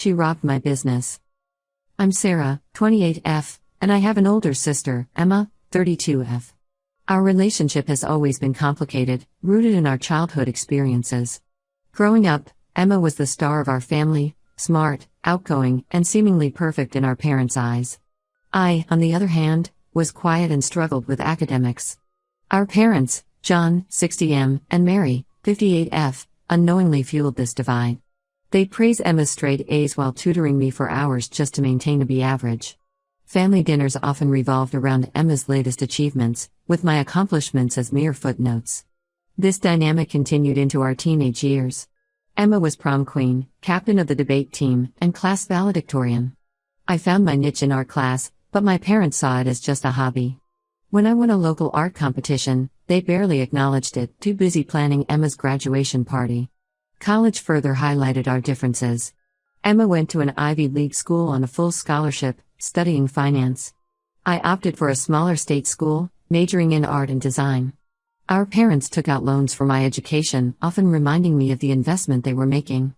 she robbed my business. I'm Sarah, 28F, and I have an older sister, Emma, 32F. Our relationship has always been complicated, rooted in our childhood experiences. Growing up, Emma was the star of our family, smart, outgoing, and seemingly perfect in our parents' eyes. I, on the other hand, was quiet and struggled with academics. Our parents, John, 60M, and Mary, 58F, unknowingly fueled this divide. They'd praise Emma's straight A's while tutoring me for hours just to maintain a B average. Family dinners often revolved around Emma's latest achievements, with my accomplishments as mere footnotes. This dynamic continued into our teenage years. Emma was prom queen, captain of the debate team, and class valedictorian. I found my niche in art class, but my parents saw it as just a hobby. When I won a local art competition, they barely acknowledged it, too busy planning Emma's graduation party. College further highlighted our differences. Emma went to an Ivy League school on a full scholarship, studying finance. I opted for a smaller state school, majoring in art and design. Our parents took out loans for my education, often reminding me of the investment they were making.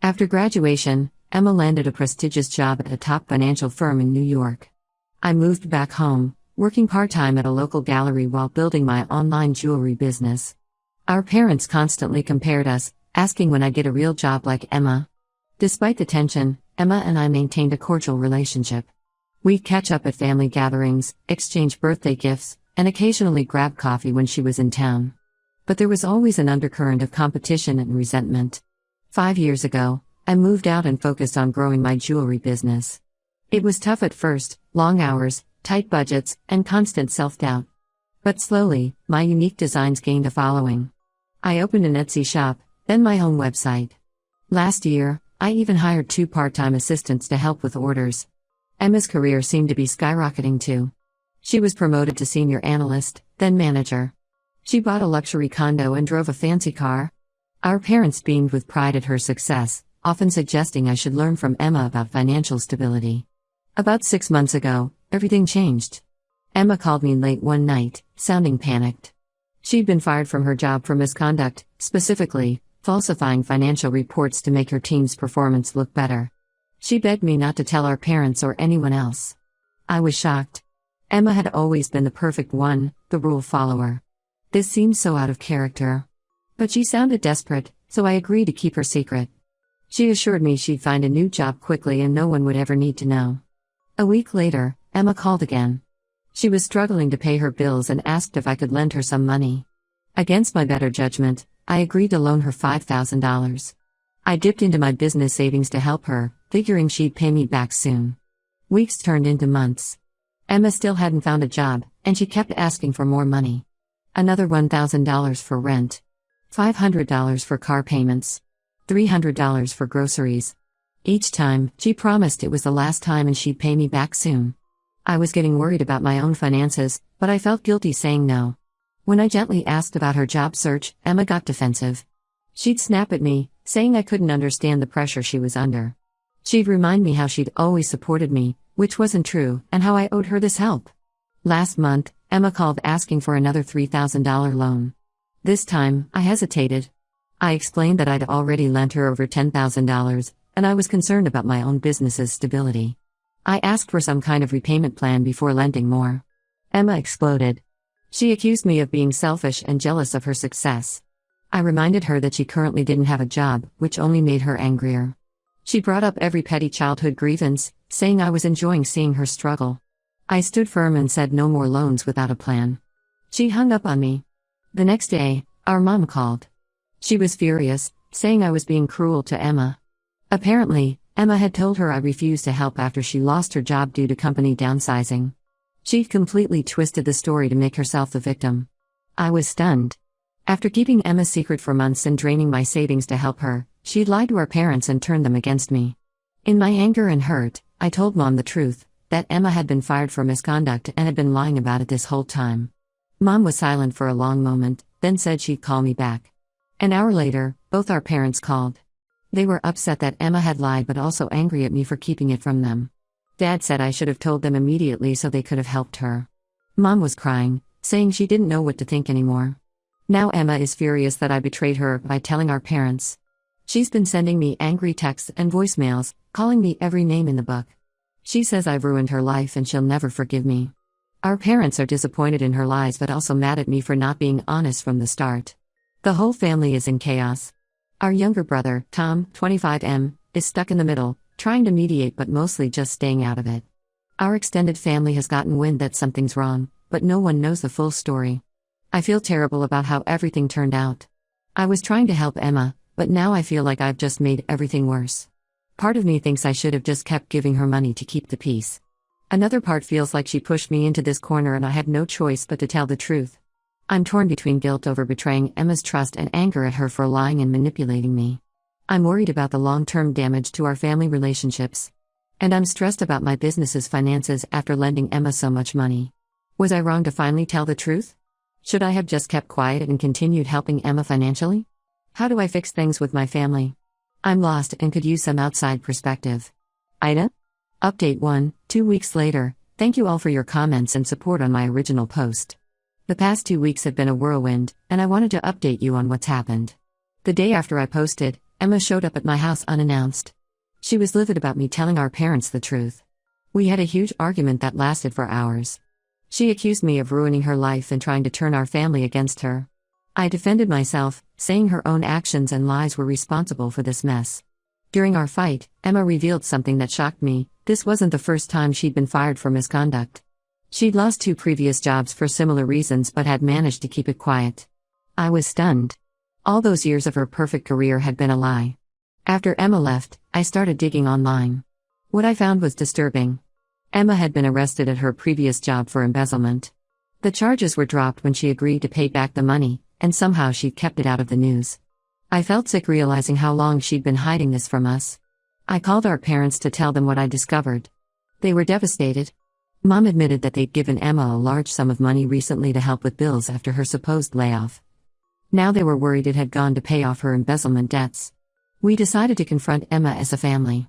After graduation, Emma landed a prestigious job at a top financial firm in New York. I moved back home, working part-time at a local gallery while building my online jewelry business. Our parents constantly compared us, asking when I'd get a real job like Emma. Despite the tension, Emma and I maintained a cordial relationship. We'd catch up at family gatherings, exchange birthday gifts, and occasionally grab coffee when she was in town. But there was always an undercurrent of competition and resentment. 5 years ago, I moved out and focused on growing my jewelry business. It was tough at first, long hours, tight budgets, and constant self-doubt. But slowly, my unique designs gained a following. I opened an Etsy shop, then my own website. Last year, I even hired 2 part-time assistants to help with orders. Emma's career seemed to be skyrocketing too. She was promoted to senior analyst, then manager. She bought a luxury condo and drove a fancy car. Our parents beamed with pride at her success, often suggesting I should learn from Emma about financial stability. About 6 months ago, everything changed. Emma called me late one night, sounding panicked. She'd been fired from her job for misconduct, specifically, falsifying financial reports to make her team's performance look better. She begged me not to tell our parents or anyone else. I was shocked. Emma had always been the perfect one, the rule follower. This seemed so out of character. But she sounded desperate, so I agreed to keep her secret. She assured me she'd find a new job quickly and no one would ever need to know. A week later, Emma called again. She was struggling to pay her bills and asked if I could lend her some money. Against my better judgment, I agreed to loan her $5,000. I dipped into my business savings to help her, figuring she'd pay me back soon. Weeks turned into months. Emma still hadn't found a job, and she kept asking for more money. Another $1,000 for rent. $500 for car payments. $300 for groceries. Each time, she promised it was the last time and she'd pay me back soon. I was getting worried about my own finances, but I felt guilty saying no. When I gently asked about her job search, Emma got defensive. She'd snap at me, saying I couldn't understand the pressure she was under. She'd remind me how she'd always supported me, which wasn't true, and how I owed her this help. Last month, Emma called asking for another $3,000 loan. This time, I hesitated. I explained that I'd already lent her over $10,000, and I was concerned about my own business's stability. I asked for some kind of repayment plan before lending more. Emma exploded. She accused me of being selfish and jealous of her success. I reminded her that she currently didn't have a job, which only made her angrier. She brought up every petty childhood grievance, saying I was enjoying seeing her struggle. I stood firm and said no more loans without a plan. She hung up on me. The next day, our mom called. She was furious, saying I was being cruel to Emma. Apparently, Emma had told her I refused to help after she lost her job due to company downsizing. She'd completely twisted the story to make herself the victim. I was stunned. After keeping Emma's secret for months and draining my savings to help her, she'd lied to our parents and turned them against me. In my anger and hurt, I told Mom the truth, that Emma had been fired for misconduct and had been lying about it this whole time. Mom was silent for a long moment, then said she'd call me back. An hour later, both our parents called. They were upset that Emma had lied but also angry at me for keeping it from them. Dad said I should have told them immediately so they could have helped her. Mom was crying, saying she didn't know what to think anymore. Now Emma is furious that I betrayed her by telling our parents. She's been sending me angry texts and voicemails, calling me every name in the book. She says I've ruined her life and she'll never forgive me. Our parents are disappointed in her lies but also mad at me for not being honest from the start. The whole family is in chaos. Our younger brother, Tom, 25M, is stuck in the middle, trying to mediate but mostly just staying out of it. Our extended family has gotten wind that something's wrong, but no one knows the full story. I feel terrible about how everything turned out. I was trying to help Emma, but now I feel like I've just made everything worse. Part of me thinks I should have just kept giving her money to keep the peace. Another part feels like she pushed me into this corner and I had no choice but to tell the truth. I'm torn between guilt over betraying Emma's trust and anger at her for lying and manipulating me. I'm worried about the long-term damage to our family relationships. And I'm stressed about my business's finances after lending Emma so much money. Was I wrong to finally tell the truth? Should I have just kept quiet and continued helping Emma financially? How do I fix things with my family? I'm lost and could use some outside perspective. Ida? Update 1, 2 weeks later. Thank you all for your comments and support on my original post. The past 2 weeks have been a whirlwind, and I wanted to update you on what's happened. The day after I posted, Emma showed up at my house unannounced. She was livid about me telling our parents the truth. We had a huge argument that lasted for hours. She accused me of ruining her life and trying to turn our family against her. I defended myself, saying her own actions and lies were responsible for this mess. During our fight, Emma revealed something that shocked me. This wasn't the first time she'd been fired for misconduct. She'd lost 2 previous jobs for similar reasons but had managed to keep it quiet. I was stunned. All those years of her perfect career had been a lie. After Emma left, I started digging online. What I found was disturbing. Emma had been arrested at her previous job for embezzlement. The charges were dropped when she agreed to pay back the money, and somehow she'd kept it out of the news. I felt sick realizing how long she'd been hiding this from us. I called our parents to tell them what I discovered. They were devastated. Mom admitted that they'd given Emma a large sum of money recently to help with bills after her supposed layoff. Now they were worried it had gone to pay off her embezzlement debts. We decided to confront Emma as a family.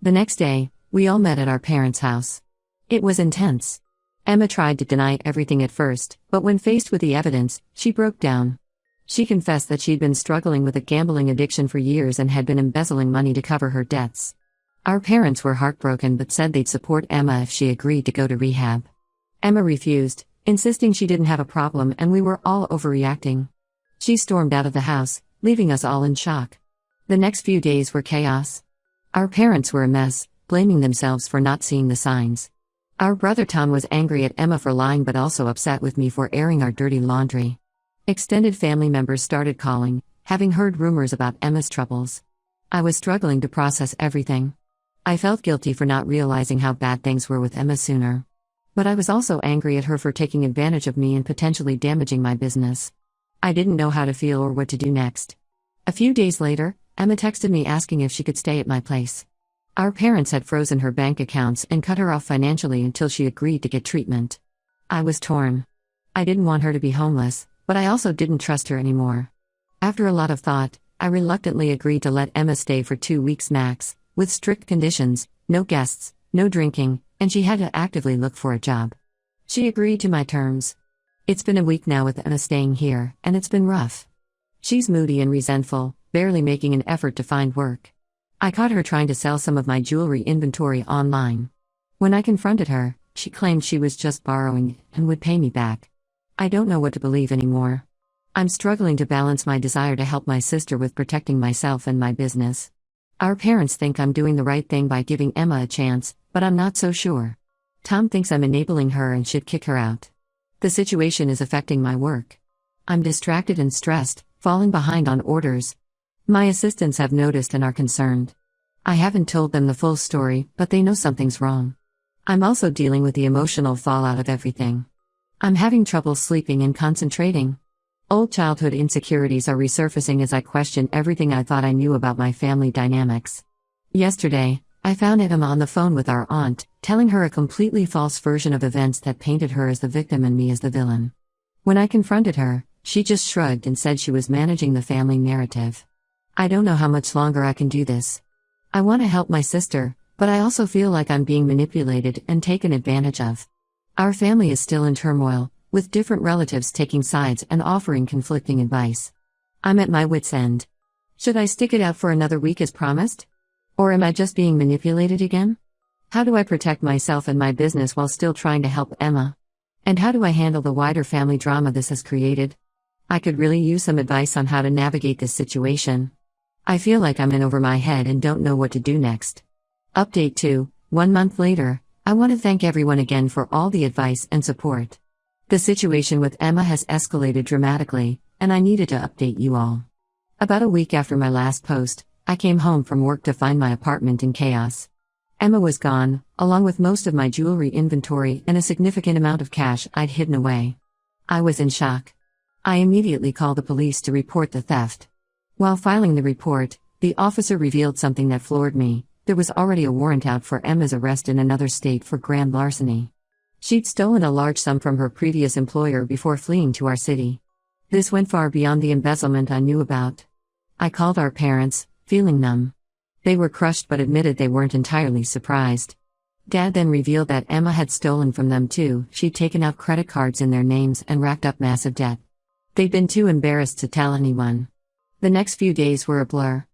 The next day, we all met at our parents' house. It was intense. Emma tried to deny everything at first, but when faced with the evidence, she broke down. She confessed that she'd been struggling with a gambling addiction for years and had been embezzling money to cover her debts. Our parents were heartbroken but said they'd support Emma if she agreed to go to rehab. Emma refused, insisting she didn't have a problem and we were all overreacting. She stormed out of the house, leaving us all in shock. The next few days were chaos. Our parents were a mess, blaming themselves for not seeing the signs. Our brother Tom was angry at Emma for lying but also upset with me for airing our dirty laundry. Extended family members started calling, having heard rumors about Emma's troubles. I was struggling to process everything. I felt guilty for not realizing how bad things were with Emma sooner. But I was also angry at her for taking advantage of me and potentially damaging my business. I didn't know how to feel or what to do next. A few days later, Emma texted me asking if she could stay at my place. Our parents had frozen her bank accounts and cut her off financially until she agreed to get treatment. I was torn. I didn't want her to be homeless, but I also didn't trust her anymore. After a lot of thought, I reluctantly agreed to let Emma stay for 2 weeks max, with strict conditions: no guests, no drinking, and she had to actively look for a job. She agreed to my terms. It's been a week now with Emma staying here, and it's been rough. She's moody and resentful, barely making an effort to find work. I caught her trying to sell some of my jewelry inventory online. When I confronted her, she claimed she was just borrowing and would pay me back. I don't know what to believe anymore. I'm struggling to balance my desire to help my sister with protecting myself and my business. Our parents think I'm doing the right thing by giving Emma a chance, but I'm not so sure. Tom thinks I'm enabling her and should kick her out. The situation is affecting my work. I'm distracted and stressed, falling behind on orders. My assistants have noticed and are concerned. I haven't told them the full story, but they know something's wrong. I'm also dealing with the emotional fallout of everything. I'm having trouble sleeping and concentrating. Old childhood insecurities are resurfacing as I question everything I thought I knew about my family dynamics. Yesterday, I found Emma on the phone with our aunt, telling her a completely false version of events that painted her as the victim and me as the villain. When I confronted her, she just shrugged and said she was managing the family narrative. I don't know how much longer I can do this. I want to help my sister, but I also feel like I'm being manipulated and taken advantage of. Our family is still in turmoil, with different relatives taking sides and offering conflicting advice. I'm at my wit's end. Should I stick it out for another week as promised? Or am I just being manipulated again? How do I protect myself and my business while still trying to help Emma? And how do I handle the wider family drama this has created? I could really use some advice on how to navigate this situation. I feel like I'm in over my head and don't know what to do next. Update 2, 1 month later. I want to thank everyone again for all the advice and support. The situation with Emma has escalated dramatically, and I needed to update you all. About a week after my last post, I came home from work to find my apartment in chaos. Emma was gone, along with most of my jewelry inventory and a significant amount of cash I'd hidden away. I was in shock. I immediately called the police to report the theft. While filing the report, the officer revealed something that floored me. There was already a warrant out for Emma's arrest in another state for grand larceny. She'd stolen a large sum from her previous employer before fleeing to our city. This went far beyond the embezzlement I knew about. I called our parents, feeling numb. They were crushed but admitted they weren't entirely surprised. Dad then revealed that Emma had stolen from them too. She'd taken out credit cards in their names and racked up massive debt. They'd been too embarrassed to tell anyone. The next few days were a blur.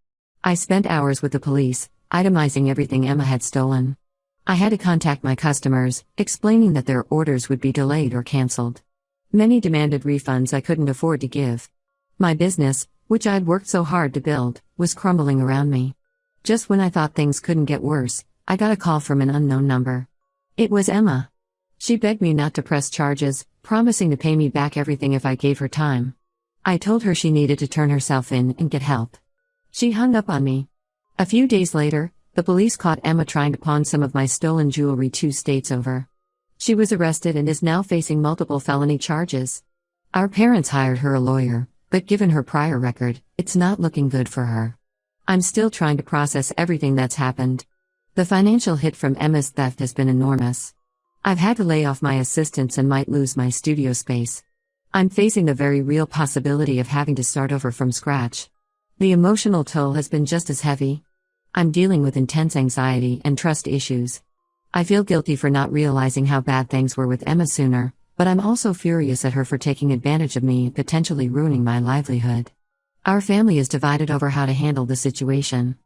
I spent hours with the police, itemizing everything Emma had stolen. I had to contact my customers, explaining that their orders would be delayed or cancelled. Many demanded refunds I couldn't afford to give. My business, which I'd worked so hard to build, was crumbling around me. Just when I thought things couldn't get worse, I got a call from an unknown number. It was Emma. She begged me not to press charges, promising to pay me back everything if I gave her time. I told her she needed to turn herself in and get help. She hung up on me. A few days later, the police caught Emma trying to pawn some of my stolen jewelry 2 states over. She was arrested and is now facing multiple felony charges. Our parents hired her a lawyer, but given her prior record, it's not looking good for her. I'm still trying to process everything that's happened. The financial hit from Emma's theft has been enormous. I've had to lay off my assistants and might lose my studio space. I'm facing the very real possibility of having to start over from scratch. The emotional toll has been just as heavy. I'm dealing with intense anxiety and trust issues. I feel guilty for not realizing how bad things were with Emma sooner, but I'm also furious at her for taking advantage of me and potentially ruining my livelihood. Our family is divided over how to handle the situation.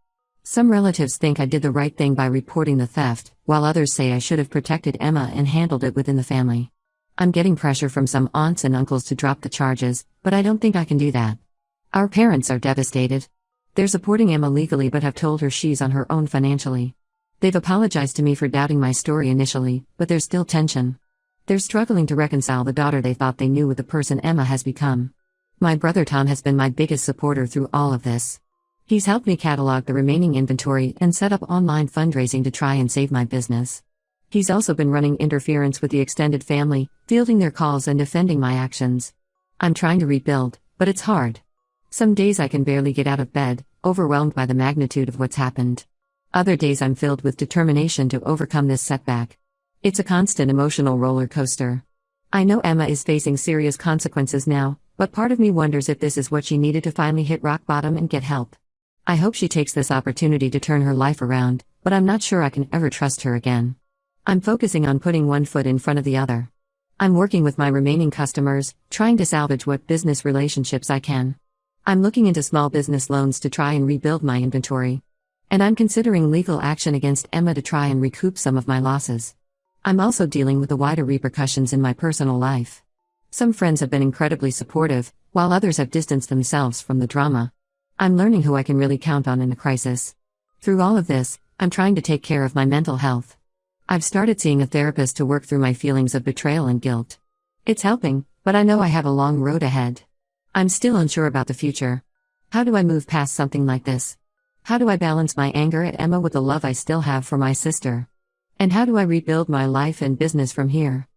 Some relatives think I did the right thing by reporting the theft, while others say I should have protected Emma and handled it within the family. I'm getting pressure from some aunts and uncles to drop the charges, but I don't think I can do that. Our parents are devastated. They're supporting Emma legally but have told her she's on her own financially. They've apologized to me for doubting my story initially, but there's still tension. They're struggling to reconcile the daughter they thought they knew with the person Emma has become. My brother Tom has been my biggest supporter through all of this. He's helped me catalog the remaining inventory and set up online fundraising to try and save my business. He's also been running interference with the extended family, fielding their calls and defending my actions. I'm trying to rebuild, but it's hard. Some days I can barely get out of bed, overwhelmed by the magnitude of what's happened. Other days I'm filled with determination to overcome this setback. It's a constant emotional roller coaster. I know Emma is facing serious consequences now, but part of me wonders if this is what she needed to finally hit rock bottom and get help. I hope she takes this opportunity to turn her life around, but I'm not sure I can ever trust her again. I'm focusing on putting one foot in front of the other. I'm working with my remaining customers, trying to salvage what business relationships I can. I'm looking into small business loans to try and rebuild my inventory. And I'm considering legal action against Emma to try and recoup some of my losses. I'm also dealing with the wider repercussions in my personal life. Some friends have been incredibly supportive, while others have distanced themselves from the drama. I'm learning who I can really count on in a crisis. Through all of this, I'm trying to take care of my mental health. I've started seeing a therapist to work through my feelings of betrayal and guilt. It's helping, but I know I have a long road ahead. I'm still unsure about the future. How do I move past something like this? How do I balance my anger at Emma with the love I still have for my sister? And how do I rebuild my life and business from here?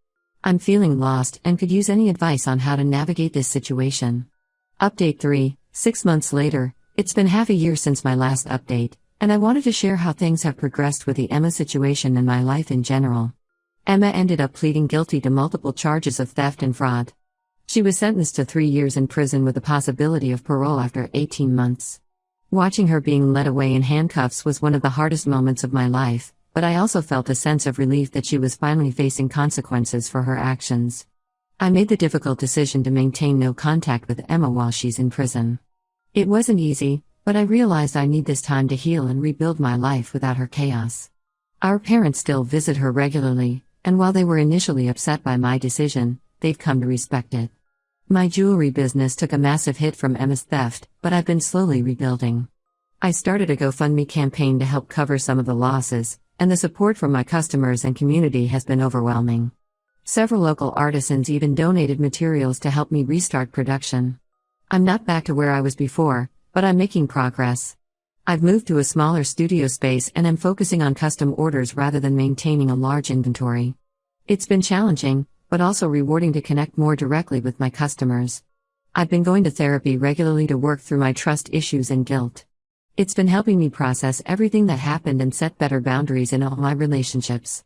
I'm feeling lost and could use any advice on how to navigate this situation. Update 3, 6 months later. It's been half a year since my last update, and I wanted to share how things have progressed with the Emma situation and my life in general. Emma ended up pleading guilty to multiple charges of theft and fraud. She was sentenced to 3 years in prison with the possibility of parole after 18 months. Watching her being led away in handcuffs was one of the hardest moments of my life, but I also felt a sense of relief that she was finally facing consequences for her actions. I made the difficult decision to maintain no contact with Emma while she's in prison. It wasn't easy, But I realized I need this time to heal and rebuild my life without her chaos. Our parents still visit her regularly, and while they were initially upset by my decision, they've come to respect it. My jewelry business took a massive hit from Emma's theft, but I've been slowly rebuilding. I started a GoFundMe campaign to help cover some of the losses, and the support from my customers and community has been overwhelming. Several local artisans even donated materials to help me restart production. I'm not back to where I was before, but I'm making progress. I've moved to a smaller studio space and am focusing on custom orders rather than maintaining a large inventory. It's been challenging, but also rewarding to connect more directly with my customers. I've been going to therapy regularly to work through my trust issues and guilt. It's been helping me process everything that happened and set better boundaries in all my relationships.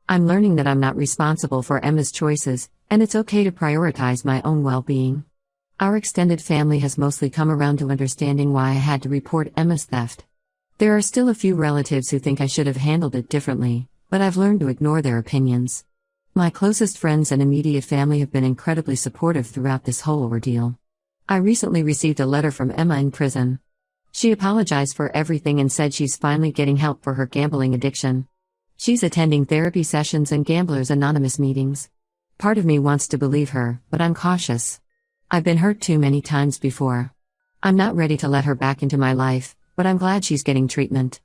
I'm learning that I'm not responsible for Emma's choices, and it's okay to prioritize my own well-being. Our extended family has mostly come around to understanding why I had to report Emma's theft. There are still a few relatives who think I should have handled it differently, but I've learned to ignore their opinions. My closest friends and immediate family have been incredibly supportive throughout this whole ordeal. I recently received a letter from Emma in prison. She apologized for everything and said she's finally getting help for her gambling addiction. She's attending therapy sessions and Gamblers Anonymous meetings. Part of me wants to believe her, but I'm cautious. I've been hurt too many times before. I'm not ready to let her back into my life, but I'm glad she's getting treatment.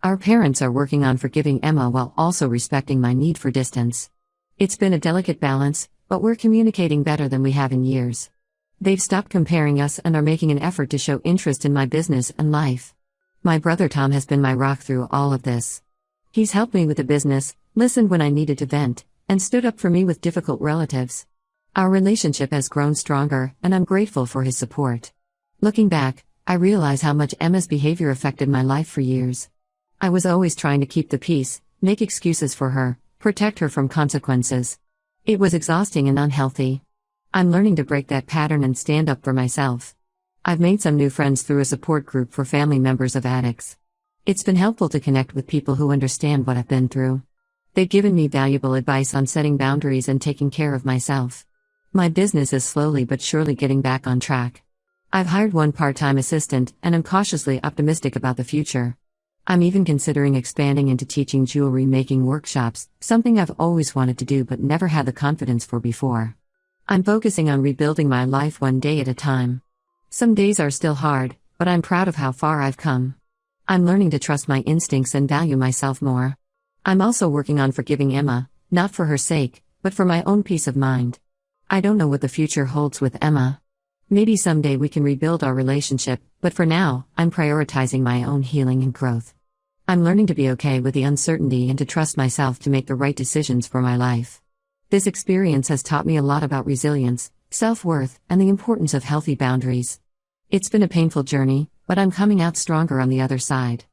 Our parents are working on forgiving Emma while also respecting my need for distance. It's been a delicate balance, but we're communicating better than we have in years. They've stopped comparing us and are making an effort to show interest in my business and life. My brother Tom has been my rock through all of this. He's helped me with the business, listened when I needed to vent, and stood up for me with difficult relatives. Our relationship has grown stronger, and I'm grateful for his support. Looking back, I realize how much Emma's behavior affected my life for years. I was always trying to keep the peace, make excuses for her, protect her from consequences. It was exhausting and unhealthy. I'm learning to break that pattern and stand up for myself. I've made some new friends through a support group for family members of addicts. It's been helpful to connect with people who understand what I've been through. They've given me valuable advice on setting boundaries and taking care of myself. My business is slowly but surely getting back on track. I've hired one part-time assistant, and I'm cautiously optimistic about the future. I'm even considering expanding into teaching jewelry making workshops, something I've always wanted to do but never had the confidence for before. I'm focusing on rebuilding my life one day at a time. Some days are still hard, but I'm proud of how far I've come. I'm learning to trust my instincts and value myself more. I'm also working on forgiving Emma, not for her sake, but for my own peace of mind. I don't know what the future holds with Emma. Maybe someday we can rebuild our relationship, but for now, I'm prioritizing my own healing and growth. I'm learning to be okay with the uncertainty and to trust myself to make the right decisions for my life. This experience has taught me a lot about resilience, self-worth, and the importance of healthy boundaries. It's been a painful journey, but I'm coming out stronger on the other side.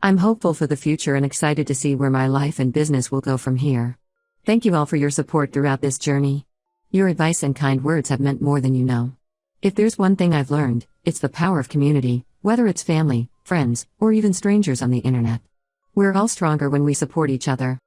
I'm hopeful for the future and excited to see where my life and business will go from here. Thank you all for your support throughout this journey. Your advice and kind words have meant more than you know. If there's one thing I've learned, it's the power of community, whether it's family, friends, or even strangers on the internet. We're all stronger when we support each other.